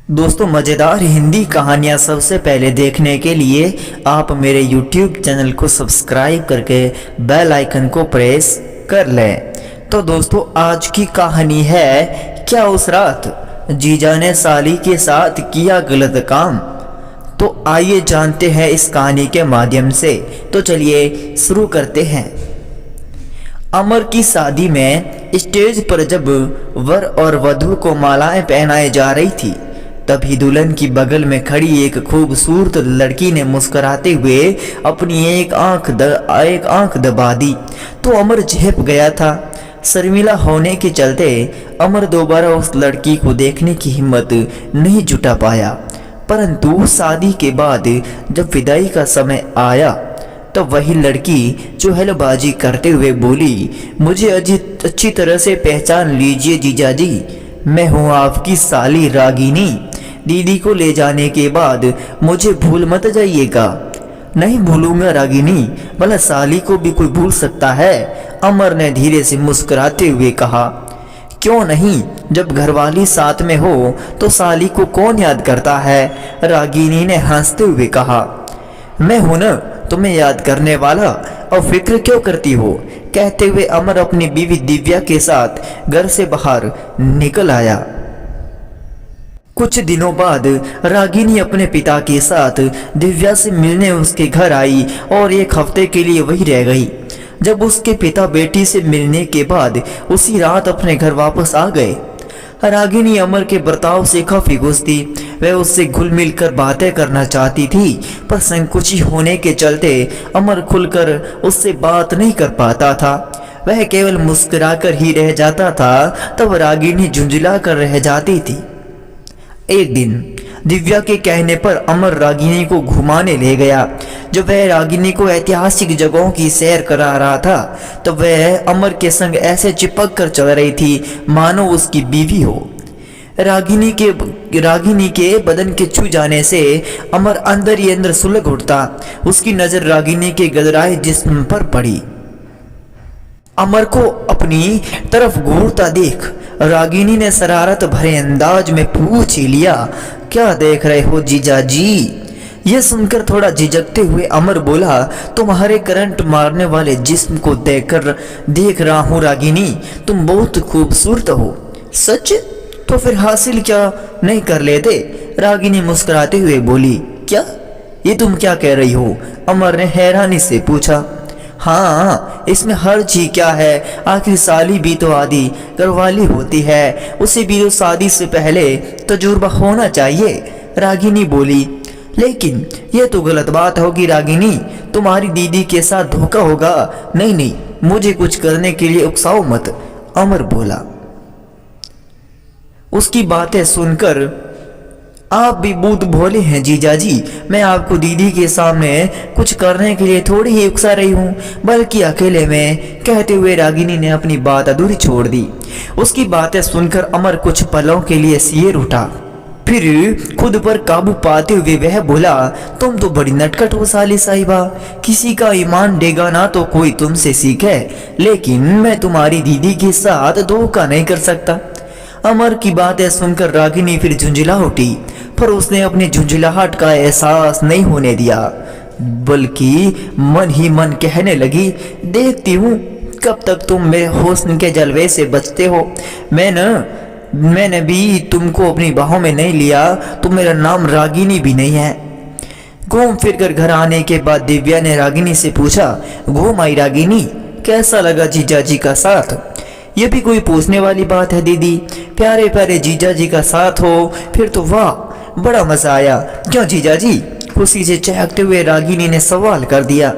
दोस्तों, मज़ेदार हिंदी कहानियाँ सबसे पहले देखने के लिए आप मेरे YouTube चैनल को सब्सक्राइब करके बेल आइकन को प्रेस कर लें। तो दोस्तों, आज की कहानी है क्या उस रात जीजा ने साली के साथ किया गलत काम। तो आइए जानते हैं इस कहानी के माध्यम से। तो चलिए शुरू करते हैं। अमर की शादी में स्टेज पर जब वर और वधू को मालाएं पहनाई जा रही थी, तभी दुल्हन की बगल में खड़ी एक खूबसूरत लड़की ने मुस्कुराते हुए अपनी एक आंख दबा दी तो अमर झेप गया था। शर्मिला होने के चलते अमर दोबारा उस लड़की को देखने की हिम्मत नहीं जुटा पाया। परंतु शादी के बाद जब विदाई का समय आया तो वही लड़की चुहलबाजी करते हुए बोली, मुझे अच्छी तरह से पहचान लीजिए जीजाजी, मैं हूँ आपकी साली रागिनी। दीदी को ले जाने के बाद मुझे भूल मत जाइएगा। नहीं भूलूंगा रागिनी, भला साली को भी कोई भूल सकता है? अमर ने धीरे से मुस्कुराते हुए कहा। क्यों नहीं, जब घरवाली साथ में हो तो साली को कौन याद करता है? रागिनी ने हंसते हुए कहा। मैं हूं ना तुम्हें याद करने वाला, और फिक्र क्यों करती हो? कहते हुए अमर अपनी बीवी दिव्या के साथ घर से बाहर निकल आया। कुछ दिनों बाद रागिनी अपने पिता के साथ दिव्या से मिलने उसके घर आई और एक हफ्ते के लिए वही रह गई। जब उसके पिता बेटी से मिलने के बाद उसी रात अपने घर वापस आ गए। रागिनी अमर के बर्ताव से काफी खुश थी। वह उससे घुल मिल कर बातें करना चाहती थी, पर संकोची होने के चलते अमर खुलकर उससे बात नहीं कर पाता था। वह केवल मुस्कुराकर ही रह जाता था। तब रागिनी झुंझला कर रह जाती थी। एक दिन दिव्या के कहने पर अमर रागिनी को घुमाने ले गया। जब वह रागिनी को ऐतिहासिक जगहों की सैर करा रहा था तो वह अमर के संग ऐसे चिपक कर चल रही थी मानो उसकी बीवी हो। रागिनी के बदन के छू जाने से अमर अंदर ही अंदर सुलग उठता। उसकी नजर रागिनी के गदराए जिस्म पर पड़ी। अमर को अपनी तरफ घूरता देख रागिनी ने शरारत भरे अंदाज में पूछ ही लिया, क्या देख रहे हो जीजा जी? यह सुनकर थोड़ा झिझकते हुए अमर बोला, तुम्हारे करंट मारने वाले जिस्म को देख रहा हूँ रागिनी, तुम बहुत खूबसूरत हो। सच? तो फिर हासिल क्या नहीं कर लेते? रागिनी मुस्कुराते हुए बोली। क्या? ये तुम क्या कह रही हो? अमर ने हैरानी से पूछा। हाँ, इसमें हर्ज ही क्या है? आखिर साली भी तो आधी घरवाली होती है, उसे भी तो शादी से पहले तजुर्बा होना चाहिए। रागिनी बोली। लेकिन यह तो गलत बात होगी रागिनी, तुम्हारी दीदी के साथ धोखा होगा। नहीं नहीं, मुझे कुछ करने के लिए उकसाओ मत, अमर बोला। उसकी बातें सुनकर आप भी बहुत भोले हैं जीजाजी, मैं आपको दीदी के सामने कुछ करने के लिए थोड़ी ही उकसा रही हूँ, बल्कि अकेले में। कहते हुए रागिनी ने अपनी बात अधूरी छोड़ दी। उसकी बातें सुनकर अमर कुछ पलों के लिए सिर उठा, फिर खुद पर काबू पाते हुए वह बोला, तुम तो बड़ी नटखट हो साली साहिबा, किसी का ईमान डेगा ना तो कोई तुमसे सीखे, लेकिन मैं तुम्हारी दीदी के साथ धोखा नहीं कर सकता। अमर की बातें सुनकर रागिनी फिर झुंझला उठी, पर उसने अपनी झुंझलाहट का एहसास नहीं होने दिया, बल्कि मन ही मन कहने लगी, देखती हूँ कब तक तुम मेरे हुस्न के जलवे से बचते हो। मैंने भी तुमको अपनी बाहों में नहीं लिया तो मेरा नाम रागिनी भी नहीं है। घूम फिर कर घर आने के बाद दिव्या ने रागिनी से पूछा, घूम आई रागिनी, कैसा लगा जीजा जी का साथ? ये भी कोई पूछने वाली बात है दीदी, प्यारे प्यारे जीजा जी का साथ हो फिर तो वाह, बड़ा मजा आया। क्यों जीजा जी? खुशी से चहकते हुए रागिनी ने सवाल कर दिया।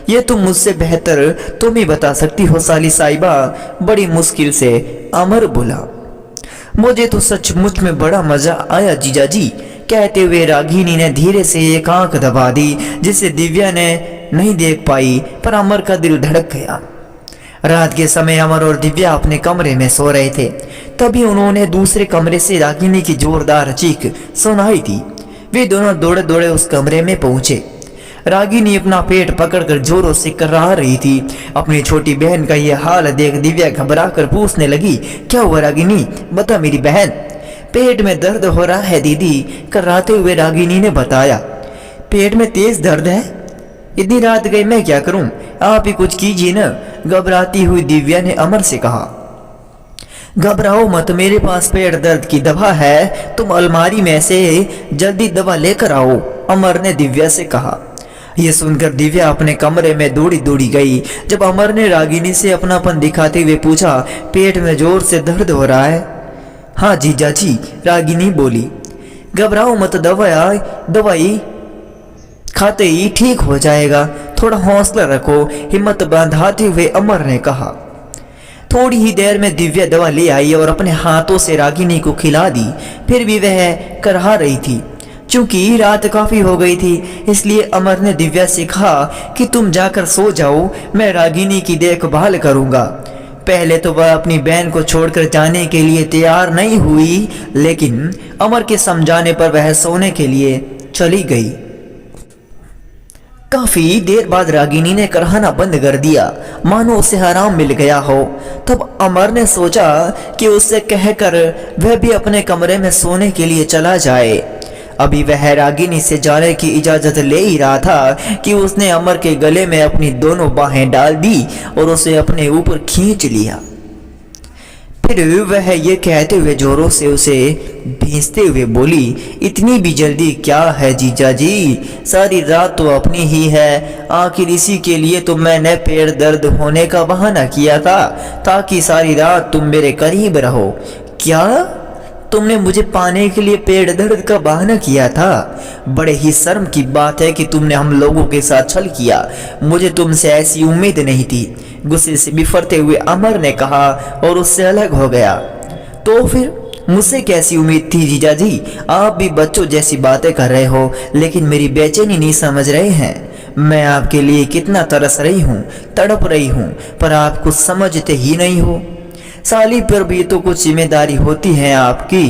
ये तुम मुझसे बेहतर तुम ही बता सकती हो साली साहिबा, बड़ी मुश्किल से अमर बोला। मुझे तो सचमुच में बड़ा मजा आया जीजा जी। कहते हुए रागिनी ने धीरे से एक आंख दबा दी, जिसे दिव्या ने नहीं देख पाई, पर अमर का दिल धड़क गया। रात के समय अमर और दिव्या अपने कमरे में सो रहे थे। तभी उन्होंने दूसरे कमरे से रागिनी की जोरदार चीख सुनाई थी। वे दोनों दौड़े दौड़े उस कमरे में पहुंचे। रागिनी अपना पेट पकड़कर जोरों से कराह रही थी। अपनी छोटी बहन का यह हाल देख दिव्या घबरा कर पूछने लगी, क्या हुआ रागिनी, बता मेरी बहन। पेट में दर्द हो रहा है दीदी, कराते हुए रागिनी ने बताया। पेट में तेज दर्द है? इतनी रात गई, मैं क्या करूं? आप ही कुछ कीजिए ना, घबराती हुई दिव्या ने अमर से कहा। घबराओ मत, मेरे पास पेट दर्द की दवा है, तुम अलमारी में से जल्दी दवा लेकर आओ, अमर ने दिव्या से कहा। यह सुनकर दिव्या अपने कमरे में दौड़ी दौड़ी गई। जब अमर ने रागिनी से अपनापन दिखाते हुए पूछा, पेट में जोर से दर्द हो रहा है? हाँ जीजा जी, रागिनी बोली। घबराओ मत, दवाई खाते ही ठीक हो जाएगा, थोड़ा हौसला रखो, हिम्मत बांधाते हुए अमर ने कहा। थोड़ी ही देर में दिव्या दवा ले आई और अपने हाथों से रागिनी को खिला दी। फिर भी वह करहा रही थी। चूंकि रात काफी हो गई थी, इसलिए अमर ने दिव्या से कहा कि तुम जाकर सो जाओ, मैं रागिनी की देखभाल करूंगा। पहले तो वह अपनी बहन को छोड़कर जाने के लिए तैयार नहीं हुई, लेकिन अमर के समझाने पर वह सोने के लिए चली गई। काफी देर बाद रागिनी ने करहाना बंद कर दिया, मानो उसे आराम मिल गया हो। तब अमर ने सोचा कि उससे कहकर वह भी अपने कमरे में सोने के लिए चला जाए। अभी वह रागिनी से जाने की इजाजत ले ही रहा था कि उसने अमर के गले में अपनी दोनों बाहें डाल दी और उसे अपने ऊपर खींच लिया। फिर वह ये कहते हुए जोरों से उसे भेजते हुए बोली, इतनी भी जल्दी क्या है जीजा जी, सारी रात तो अपनी ही है, आखिर इसी के लिए तो मैंने पेट दर्द होने का बहाना किया था, ताकि सारी रात तुम मेरे करीब रहो। क्या तुमने मुझे पाने के लिए पेट दर्द का बहाना किया था? बड़े ही शर्म की बात है कि तुमने हम लोगों के साथ छल किया, मुझे तुमसे ऐसी उम्मीद नहीं थी, गुस्से से बिफरते हुए अमर ने कहा और उससे अलग हो गया। तो फिर मुझसे कैसी उम्मीद थी जीजा जी, आप भी बच्चों जैसी बातें कर रहे हो, लेकिन मेरी बेचैनी नहीं समझ रहे हैं। मैं आपके लिए कितना तरस रही हूँ, तड़प रही हूँ, पर आप कुछ समझते ही नहीं हो। साली पर भी तो कुछ जिम्मेदारी होती है आपकी।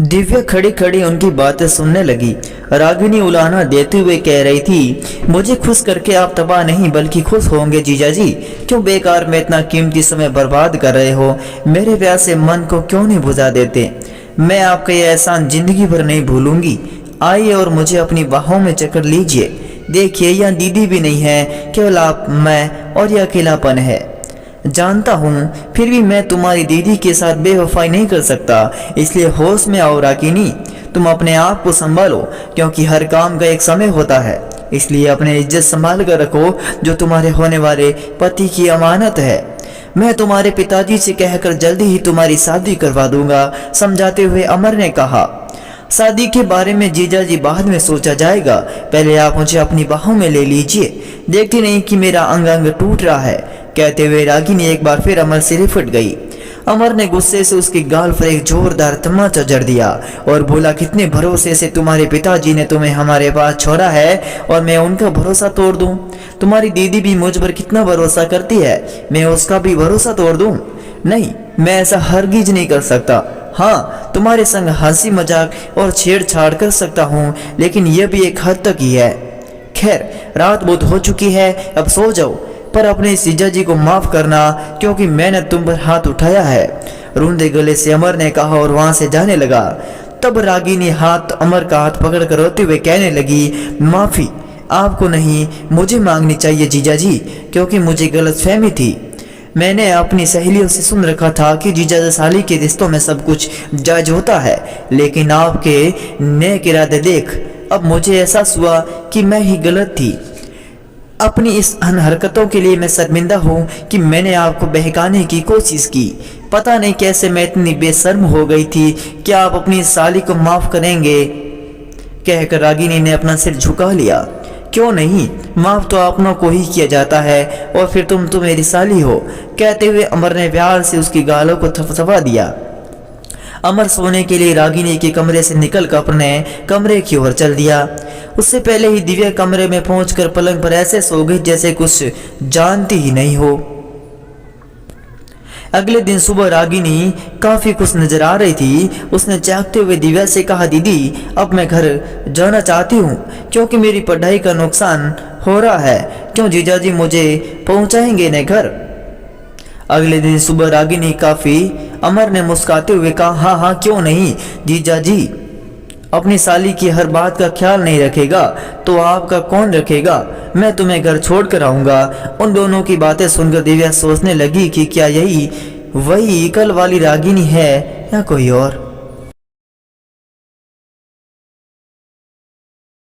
दिव्या खड़ी खड़ी उनकी बातें सुनने लगी। रागिनी उलाहना देते हुए कह रही थी, मुझे खुश करके आप तबाह नहीं बल्कि खुश होंगे जीजा जी, क्यों बेकार में इतना कीमती समय बर्बाद कर रहे हो, मेरे प्यार से मन को क्यों नहीं बुझा देते। मैं आपका यह एहसान जिंदगी भर नहीं भूलूंगी। आइए और मुझे अपनी बाहों में चकर लीजिए, देखिए यहाँ दीदी भी नहीं है, केवल आप, मैं और यह अकेलापन है। जानता हूँ, फिर भी मैं तुम्हारी दीदी के साथ बेवफाई नहीं कर सकता, इसलिए होश में आओ रागिनी, तुम अपने आप को संभालो, क्योंकि हर काम का एक समय होता है, इसलिए अपने इज्जत संभाल कर रखो, जो तुम्हारे होने वाले पति की अमानत है। मैं तुम्हारे पिताजी से कहकर जल्दी ही तुम्हारी शादी करवा दूंगा, समझाते हुए अमर ने कहा। शादी के बारे में जीजा जी बाद में सोचा जाएगा, पहले आप मुझे अपनी बाहों में ले लीजिए, देखती नहीं कि मेरा अंग अंग टूट रहा है, कहते हुए रागिनी एक बार फिर अमर से लिपट गई। अमर ने गुस्से से उसके गाल पर एक जोरदार तमाचा जड़ दिया और बोला, कितने भरोसे से तुम्हारे पिताजी ने तुम्हें हमारे पास छोड़ा है और मैं उनका भरोसा तोड़ दूं? तुम्हारी दीदी भी मुझ पर कितना भरोसा करती है, मैं उसका भी भरोसा तोड़ दूं? नहीं, मैं ऐसा हरगिज नहीं कर सकता। हाँ, तुम्हारे संग हंसी मजाक और छेड़छाड़ कर सकता हूँ, लेकिन यह भी एक हद तक ही है। खैर, रात बहुत हो चुकी है, अब सो जाओ, पर अपने जीजा जी को माफ करना, क्योंकि मैंने तुम पर हाथ उठाया है, रूंधे गले से अमर ने कहा और वहां से जाने लगा। तब रागिनी अमर का हाथ पकड़ कर रोते हुए कहने लगी, माफी आपको नहीं, मुझे मांगनी चाहिए जीजा जी, क्योंकि मुझे गलतफहमी थी। मैंने अपनी सहेलियों से सुन रखा था कि जीजा साली के रिश्तों में सब कुछ जायज होता है, लेकिन आपके नेक इरादे देख अब मुझे एहसास हुआ कि मैं ही गलत थी। अपनी इस हरकतों के लिए मैं शर्मिंदा हूँ कि मैंने आपको बहकाने की कोशिश की। पता नहीं कैसे मैं इतनी बेशर्म हो गई थी। क्या आप अपनी साली को माफ करेंगे? कहकर रागिनी ने अपना सिर झुका लिया। क्यों नहीं, माफ तो अपनों को ही किया जाता है, और फिर तुम तो मेरी साली हो, कहते हुए अमर ने प्यार से उसकी गालों को थपथपा दिया। अमर सोने के लिए रागिनी के कमरे से निकलकर अपने कमरे की ओर चल दिया। उससे पहले ही दिव्या कमरे में पहुंचकर पलंग पर ऐसे सो गई जैसे कुछ जानती ही नहीं हो। अगले दिन सुबह रागिनी काफी खुश नजर आ रही थी। उसने जागते हुए दिव्या से कहा, दीदी अब मैं घर जाना चाहती हूँ, क्योंकि मेरी पढ़ाई का नुकसान हो रहा है। क्यों जीजाजी मुझे पहुंचाएंगे न घर? अगले दिन सुबह रागिनी काफी अमर ने मुस्कुराते हुए कहा, हाँ हाँ क्यों नहीं जीजा जी, अपनी साली की हर बात का ख्याल नहीं रखेगा तो आपका कौन रखेगा, मैं तुम्हें घर छोड़ कर आऊँगा। उन दोनों की बातें सुनकर दिव्या सोचने लगी कि क्या यही वही कल वाली रागिनी है या कोई और।